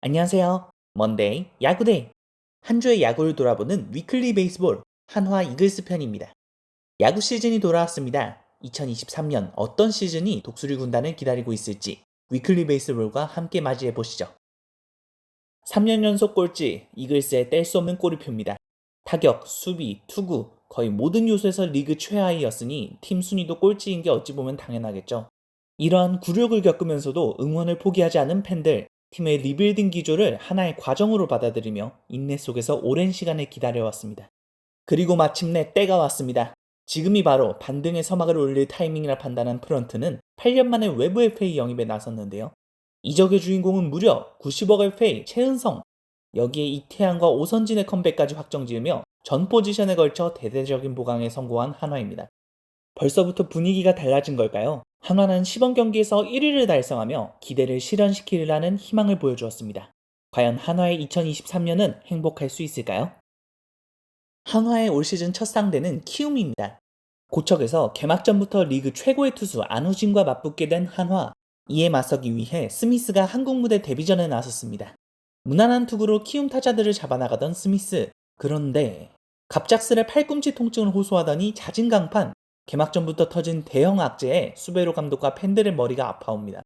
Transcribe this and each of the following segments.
안녕하세요. 먼데이 야구데이. 한 주의 야구를 돌아보는 위클리 베이스볼 한화 이글스 편입니다. 야구 시즌이 돌아왔습니다. 2023년 어떤 시즌이 독수리 군단을 기다리고 있을지 위클리 베이스볼과 함께 맞이해 보시죠. 3년 연속 꼴찌 이글스의 뗄 수 없는 꼬리표입니다. 타격, 수비, 투구 거의 모든 요소에서 리그 최하위였으니 팀 순위도 꼴찌인 게 어찌 보면 당연하겠죠. 이러한 굴욕을 겪으면서도 응원을 포기하지 않은 팬들, 팀의 리빌딩 기조를 하나의 과정으로 받아들이며 인내 속에서 오랜 시간을 기다려왔습니다. 그리고 마침내 때가 왔습니다. 지금이 바로 반등의 서막을 올릴 타이밍이라 판단한 프런트는 8년 만에 외부 FA 영입에 나섰는데요. 이적의 주인공은 무려 90억 FA 최은성. 여기에 이태양과 오선진의 컴백까지 확정지으며 전 포지션에 걸쳐 대대적인 보강에 성공한 한화입니다. 벌써부터 분위기가 달라진 걸까요? 한화는 시범 경기에서 1위를 달성하며 기대를 실현시키려는 희망을 보여주었습니다. 과연 한화의 2023년은 행복할 수 있을까요? 한화의 올 시즌 첫 상대는 키움입니다. 고척에서 개막전부터 리그 최고의 투수 안우진과 맞붙게 된 한화. 이에 맞서기 위해 스미스가 한국 무대 데뷔전에 나섰습니다. 무난한 투구로 키움 타자들을 잡아나가던 스미스. 그런데 갑작스레 팔꿈치 통증을 호소하더니 자진강판. 개막전부터 터진 대형 악재에 수베로 감독과 팬들의 머리가 아파옵니다.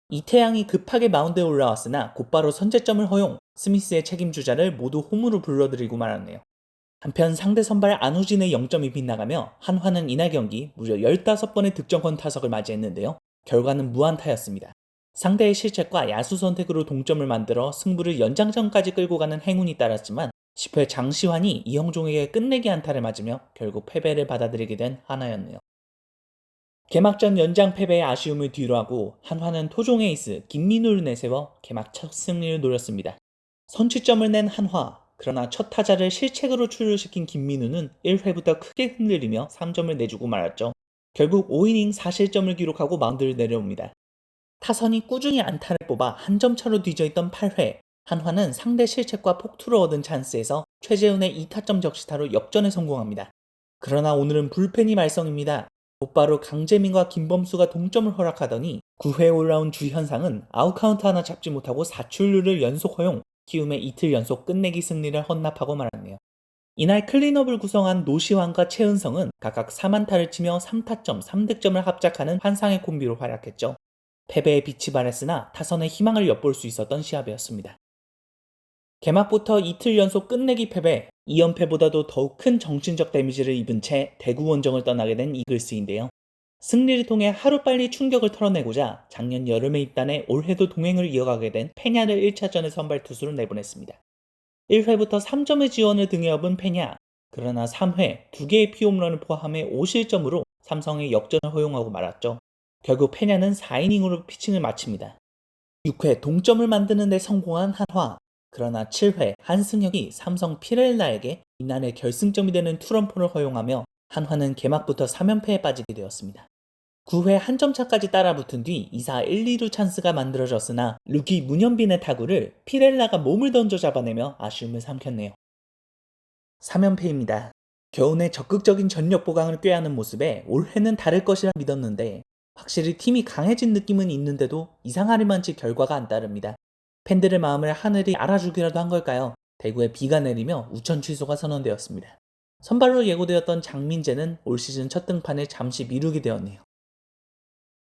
이태양이 급하게 마운드에 올라왔으나 곧바로 선제점을 허용, 스미스의 책임주자를 모두 홈으로 불러들이고 말았네요. 한편 상대 선발 안우진의 0점이 빗나가며 한화는 이날 경기 무려 15번의 득점권 타석을 맞이했는데요. 결과는 무안타였습니다. 상대의 실책과 야수 선택으로 동점을 만들어 승부를 연장전까지 끌고 가는 행운이 따랐지만 10회 장시환이 이영종에게 끝내기 안타를 맞으며 결국 패배를 받아들이게 된 한화였네요. 개막전 연장 패배의 아쉬움을 뒤로하고 한화는 토종 에이스 김민우를 내세워 개막 첫 승리를 노렸습니다. 선취점을 낸 한화. 그러나 첫 타자를 실책으로 출루시킨 김민우는 1회부터 크게 흔들리며 3점을 내주고 말았죠. 결국 5이닝 4실점을 기록하고 마운드를 내려옵니다. 타선이 꾸준히 안타를 뽑아 한 점 차로 뒤져있던 8회. 한화는 상대 실책과 폭투로 얻은 찬스에서 최재훈의 2타점 적시타로 역전에 성공합니다. 그러나 오늘은 불펜이 말썽입니다. 곧바로 강재민과 김범수가 동점을 허락하더니 9회에 올라온 주현상은 아웃카운트 하나 잡지 못하고 4출루를 연속 허용, 키움의 이틀 연속 끝내기 승리를 헌납하고 말았네요. 이날 클린업을 구성한 노시환과 최은성은 각각 4안타를 치며 3타점, 3득점을 합작하는 환상의 콤비로 활약했죠. 패배에 빛이 발했으나 타선의 희망을 엿볼 수 있었던 시합이었습니다. 개막부터 이틀 연속 끝내기 패배, 2연패보다도 더욱 큰 정신적 데미지를 입은 채 대구 원정을 떠나게 된 이글스인데요. 승리를 통해 하루빨리 충격을 털어내고자 작년 여름에 입단해 올해도 동행을 이어가게 된 페냐를 1차전에 선발 투수로 내보냈습니다. 1회부터 3점의 지원을 등에 업은 페냐. 그러나 3회 2개의 피홈런을 포함해 5실점으로 삼성의 역전을 허용하고 말았죠. 결국 페냐는 4이닝으로 피칭을 마칩니다. 6회 동점을 만드는 데 성공한 한화. 그러나 7회 한승혁이 삼성 피렐라에게 이날의 결승점이 되는 투런포를 허용하며 한화는 개막부터 3연패에 빠지게 되었습니다. 9회 한 점 차까지 따라붙은 뒤 2사 1, 2루 찬스가 만들어졌으나 루키 문현빈의 타구를 피렐라가 몸을 던져 잡아내며 아쉬움을 삼켰네요. 3연패입니다. 겨우내 적극적인 전력 보강을 꾀하는 모습에 올해는 다를 것이라 믿었는데 확실히 팀이 강해진 느낌은 있는데도 이상하리만치 결과가 안 따릅니다. 팬들의 마음을 하늘이 알아주기라도 한 걸까요? 대구에 비가 내리며 우천 취소가 선언되었습니다. 선발로 예고되었던 장민재는 올 시즌 첫 등판을 잠시 미루게 되었네요.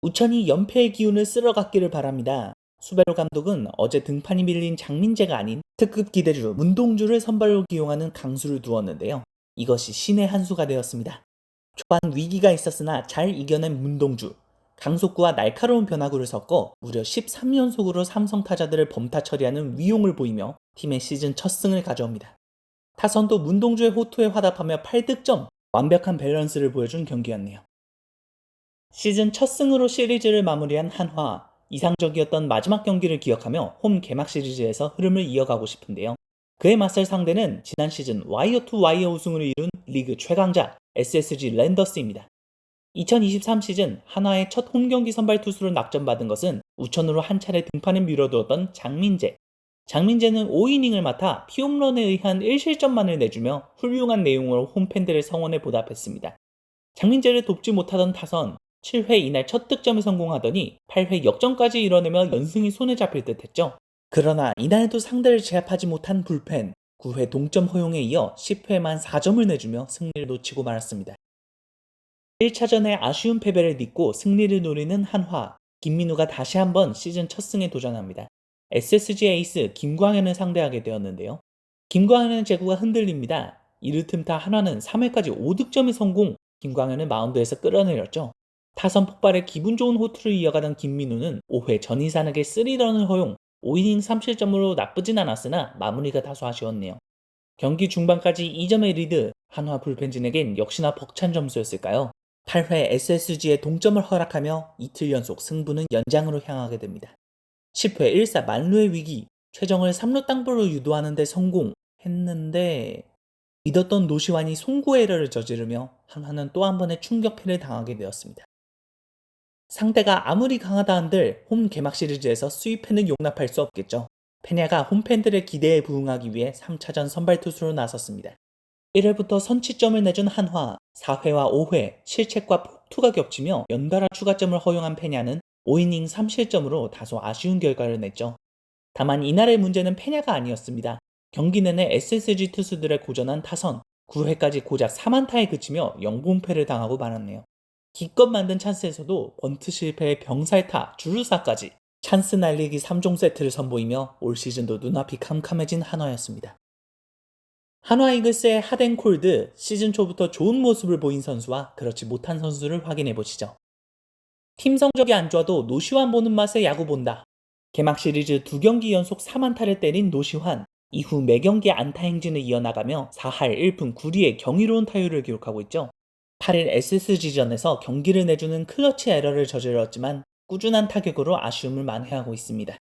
우천이 연패의 기운을 쓸어갔기를 바랍니다. 수베로 감독은 어제 등판이 밀린 장민재가 아닌 특급 기대주 문동주를 선발로 기용하는 강수를 두었는데요. 이것이 신의 한 수가 되었습니다. 초반 위기가 있었으나 잘 이겨낸 문동주. 강속구와 날카로운 변화구를 섞어 무려 13연속으로 삼성 타자들을 범타 처리하는 위용을 보이며 팀의 시즌 첫 승을 가져옵니다. 타선도 문동주의 호투에 화답하며 8득점, 완벽한 밸런스를 보여준 경기였네요. 시즌 첫 승으로 시리즈를 마무리한 한화. 이상적이었던 마지막 경기를 기억하며 홈 개막 시리즈에서 흐름을 이어가고 싶은데요. 그에 맞설 상대는 지난 시즌 와이어 투 와이어 우승을 이룬 리그 최강자 SSG 랜더스입니다. 2023 시즌 한화의 첫 홈경기 선발 투수로 낙점받은 것은 우천으로 한 차례 등판을 미뤄두었던 장민재. 장민재는 5이닝을 맡아 피홈런에 의한 1실점만을 내주며 훌륭한 내용으로 홈팬들의 성원에 보답했습니다. 장민재를 돕지 못하던 타선, 7회 이날 첫 득점에 성공하더니 8회 역전까지 이뤄내며 연승이 손에 잡힐 듯 했죠. 그러나 이날도 상대를 제압하지 못한 불펜, 9회 동점 허용에 이어 10회만 4점을 내주며 승리를 놓치고 말았습니다. 1차전에 아쉬운 패배를 딛고 승리를 노리는 한화, 김민우가 다시 한번 시즌 첫 승에 도전합니다. SSG 에이스 김광현을 상대하게 되었는데요. 김광현의 제구가 흔들립니다. 이를 틈타 한화는 3회까지 5득점의 성공, 김광현을 마운드에서 끌어내렸죠. 타선 폭발에 기분 좋은 호투를 이어가던 김민우는 5회 전희산에게 3런을 허용, 5이닝 3실점으로 나쁘진 않았으나 마무리가 다소 아쉬웠네요. 경기 중반까지 2점의 리드, 한화 불펜진에겐 역시나 벅찬 점수였을까요? 8회 SSG에 동점을 허락하며 이틀 연속 승부는 연장으로 향하게 됩니다. 10회 1사 만루의 위기, 최정을 3루 땅볼로 유도하는 데 성공했는데 믿었던 노시환이 송구 에러를 저지르며 한화는 또 한 번의 충격패를 당하게 되었습니다. 상대가 아무리 강하다 한들 홈 개막 시리즈에서 수입패는 용납할 수 없겠죠. 페냐가 홈팬들의 기대에 부응하기 위해 3차전 선발 투수로 나섰습니다. 1회부터 선취점을 내준 한화, 4회와 5회 실책과 폭투가 겹치며 연달아 추가점을 허용한 페냐는 5이닝 3실점으로 다소 아쉬운 결과를 냈죠. 다만 이날의 문제는 페냐가 아니었습니다. 경기 내내 SSG 투수들의 고전한 타선, 9회까지 고작 4안타에 그치며 영봉패를 당하고 말았네요. 기껏 만든 찬스에서도 번트 실패에 병살타, 주루사까지 찬스 날리기 3종 세트를 선보이며 올 시즌도 눈앞이 캄캄해진 한화였습니다. 한화 이글스의 하덴콜드, 시즌 초부터 좋은 모습을 보인 선수와 그렇지 못한 선수를 확인해보시죠. 팀 성적이 안 좋아도 노시환 보는 맛에 야구 본다. 개막 시리즈 2경기 연속 3안타를 때린 노시환, 이후 매경기 안타 행진을 이어나가며 4할 1푼 9리의 경이로운 타율을 기록하고 있죠. 8일 SSG전에서 경기를 내주는 클러치 에러를 저질렀지만 꾸준한 타격으로 아쉬움을 만회하고 있습니다.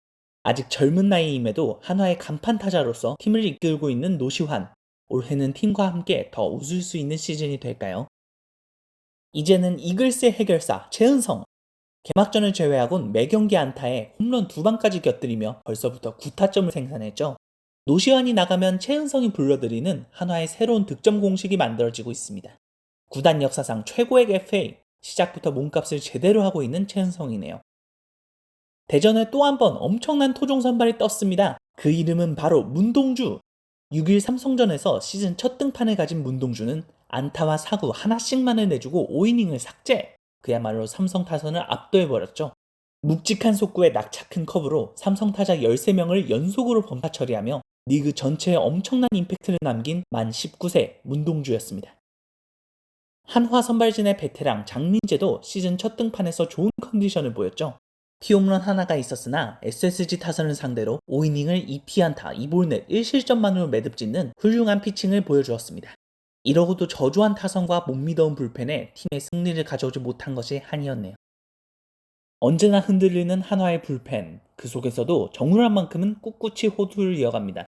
아직 젊은 나이임에도 한화의 간판 타자로서 팀을 이끌고 있는 노시환, 올해는 팀과 함께 더 웃을 수 있는 시즌이 될까요? 이제는 이글스의 해결사 최은성, 개막전을 제외하곤 매경기 안타에 홈런 2방까지 곁들이며 벌써부터 9타점을 생산했죠. 노시환이 나가면 최은성이 불러들이는 한화의 새로운 득점 공식이 만들어지고 있습니다. 구단 역사상 최고의 FA, 시작부터 몸값을 제대로 하고 있는 최은성이네요. 대전에 또 한 번 엄청난 토종 선발이 떴습니다. 그 이름은 바로 문동주. 6일 삼성전에서 시즌 첫 등판을 가진 문동주는 안타와 사구 하나씩만을 내주고 5이닝을 삭제. 그야말로 삼성 타선을 압도해버렸죠. 묵직한 속구에 낙차큰 커브로 삼성 타자 13명을 연속으로 범타 처리하며 리그 전체에 엄청난 임팩트를 남긴 만 19세 문동주였습니다. 한화 선발진의 베테랑 장민재도 시즌 첫 등판에서 좋은 컨디션을 보였죠. 피홈런 하나가 있었으나 SSG 타선을 상대로 5이닝을 2피안타, 2볼넷, 1실점만으로 매듭짓는 훌륭한 피칭을 보여주었습니다. 이러고도 저조한 타선과 못 믿어온 불펜에 팀의 승리를 가져오지 못한 것이 한이었네요. 언제나 흔들리는 한화의 불펜, 그 속에서도 정우람만큼은 꿋꿋이 호투를 이어갑니다.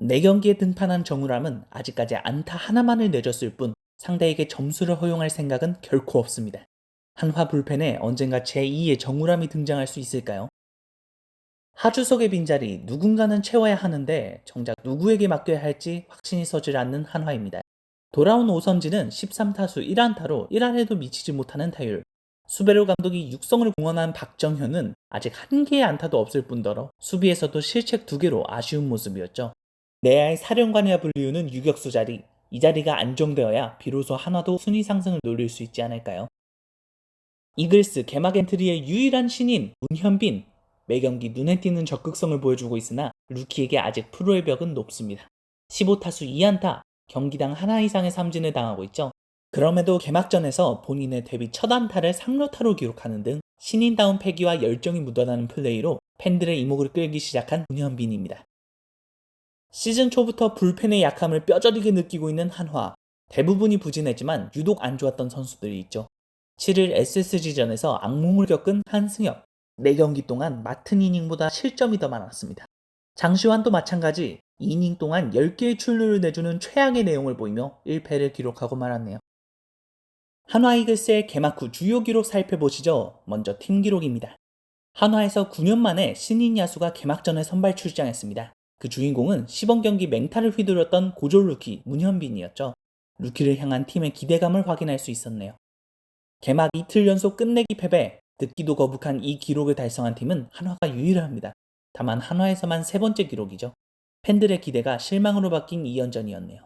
4경기에 등판한 정우람은 아직까지 안타 하나만을 내줬을 뿐 상대에게 점수를 허용할 생각은 결코 없습니다. 한화 불펜에 언젠가 제2의 정우람이 등장할 수 있을까요? 하주석의 빈자리 누군가는 채워야 하는데 정작 누구에게 맡겨야 할지 확신이 서질 않는 한화입니다. 돌아온 오선지는 13타수 1안타로 1할에도 미치지 못하는 타율. 수베로 감독이 육성을 공언한 박정현은 아직 한 개의 안타도 없을 뿐더러 수비에서도 실책 2개로 아쉬운 모습이었죠. 내야의 사령관이라 불리우는 유격수 자리, 이 자리가 안정되어야 비로소 한화도 순위 상승을 노릴 수 있지 않을까요? 이글스 개막 엔트리의 유일한 신인 문현빈, 매경기 눈에 띄는 적극성을 보여주고 있으나 루키에게 아직 프로의 벽은 높습니다. 15타수 2안타, 경기당 하나 이상의 삼진을 당하고 있죠. 그럼에도 개막전에서 본인의 데뷔 첫 안타를 3루타로 기록하는 등 신인다운 패기와 열정이 묻어나는 플레이로 팬들의 이목을 끌기 시작한 문현빈입니다. 시즌 초부터 불펜의 약함을 뼈저리게 느끼고 있는 한화. 대부분이 부진했지만 유독 안 좋았던 선수들이 있죠. 7일 SSG전에서 악몽을 겪은 한승혁. 4경기 동안 맡은 이닝보다 실점이 더 많았습니다. 장시환도 마찬가지 2이닝 동안 10개의 출루를 내주는 최악의 내용을 보이며 1패를 기록하고 말았네요. 한화 이글스의 개막 후 주요 기록 살펴보시죠. 먼저 팀 기록입니다. 한화에서 9년 만에 신인 야수가 개막전에 선발 출장했습니다. 그 주인공은 시범 경기 맹타를 휘두르던 고졸 루키 문현빈이었죠. 루키를 향한 팀의 기대감을 확인할 수 있었네요. 개막 이틀 연속 끝내기 패배, 듣기도 거북한 이 기록을 달성한 팀은 한화가 유일합니다. 다만 한화에서만 세 번째 기록이죠. 팬들의 기대가 실망으로 바뀐 2연전이었네요.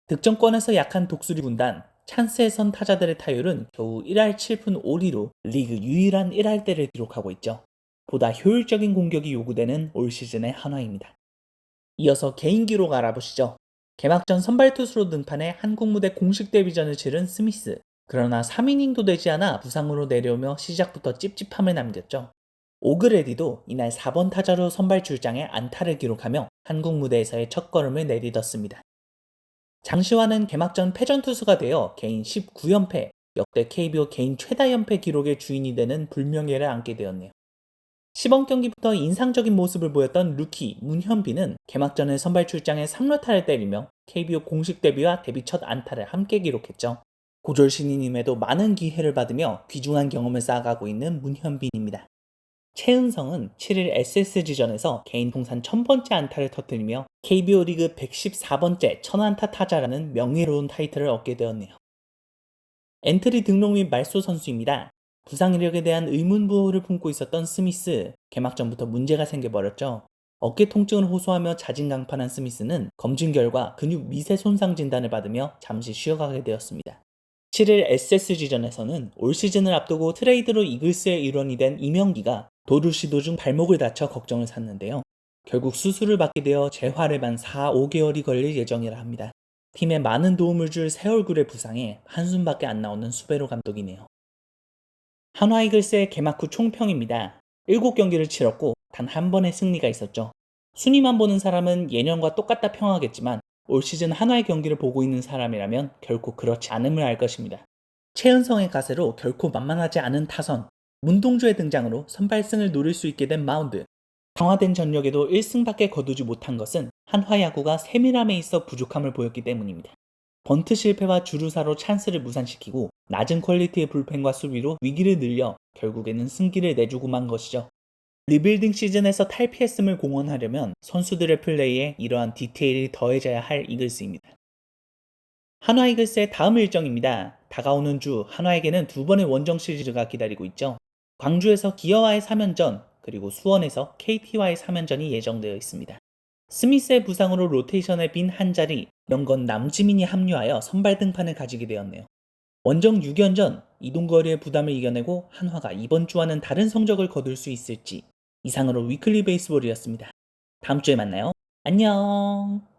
득점권에서 약한 독수리 군단, 찬스에 선 타자들의 타율은 겨우 1할 7푼 5리로 리그 유일한 1할대를 기록하고 있죠. 보다 효율적인 공격이 요구되는 올 시즌의 한화입니다. 이어서 개인 기록 알아보시죠. 개막전 선발 투수로 등판해 한국 무대 공식 데뷔전을 치른 스미스. 그러나 3이닝도 되지 않아 부상으로 내려오며 시작부터 찝찝함을 남겼죠. 오그레디도 이날 4번 타자로 선발 출장에 안타를 기록하며 한국 무대에서의 첫걸음을 내딛었습니다. 장시환은 개막전 패전 투수가 되어 개인 19연패, 역대 KBO 개인 최다 연패 기록의 주인이 되는 불명예를 안게 되었네요. 시범 경기부터 인상적인 모습을 보였던 루키 문현빈은 개막전에 선발 출장에 3루타를 때리며 KBO 공식 데뷔와 데뷔 첫 안타를 함께 기록했죠. 고졸 신인임에도 많은 기회를 받으며 귀중한 경험을 쌓아가고 있는 문현빈입니다. 최은성은 7일 SSG전에서 개인 통산 1000번째 안타를 터뜨리며 KBO 리그 114번째 1000안타 타자라는 명예로운 타이틀을 얻게 되었네요. 엔트리 등록 및 말소 선수입니다. 부상 이력에 대한 의문부호를 품고 있었던 스미스, 개막전부터 문제가 생겨버렸죠. 어깨 통증을 호소하며 자진강판한 스미스는 검진 결과 근육 미세 손상 진단을 받으며 잠시 쉬어가게 되었습니다. 7일 SSG전에서는 올 시즌을 앞두고 트레이드로 이글스의 일원이 된 이명기가 도루 시도 중 발목을 다쳐 걱정을 샀는데요. 결국 수술을 받게 되어 재활에만 4, 5개월이 걸릴 예정이라 합니다. 팀에 많은 도움을 줄 새 얼굴의 부상에 한숨밖에 안 나오는 수베로 감독이네요. 한화 이글스의 개막 후 총평입니다. 7경기를 치렀고 단 한 번의 승리가 있었죠. 순위만 보는 사람은 예년과 똑같다 평하겠지만 올 시즌 한화의 경기를 보고 있는 사람이라면 결코 그렇지 않음을 알 것입니다. 최은성의 가세로 결코 만만하지 않은 타선, 문동주의 등장으로 선발승을 노릴 수 있게 된 마운드, 강화된 전력에도 1승밖에 거두지 못한 것은 한화 야구가 세밀함에 있어 부족함을 보였기 때문입니다. 번트 실패와 주루사로 찬스를 무산시키고 낮은 퀄리티의 불펜과 수비로 위기를 늘려 결국에는 승기를 내주고 만 것이죠. 리빌딩 시즌에서 탈피했음을 공언하려면 선수들의 플레이에 이러한 디테일이 더해져야 할 이글스입니다. 한화 이글스의 다음 일정입니다. 다가오는 주 한화에게는 두 번의 원정 시리즈가 기다리고 있죠. 광주에서 기아와의 3연전, 그리고 수원에서 KT와의 3연전이 예정되어 있습니다. 스미스의 부상으로 로테이션에 빈 한 자리, 영건 남지민이 합류하여 선발 등판을 가지게 되었네요. 원정 6연전, 이동거리의 부담을 이겨내고 한화가 이번 주와는 다른 성적을 거둘 수 있을지. 이상으로 위클리 베이스볼이었습니다. 다음 주에 만나요. 안녕.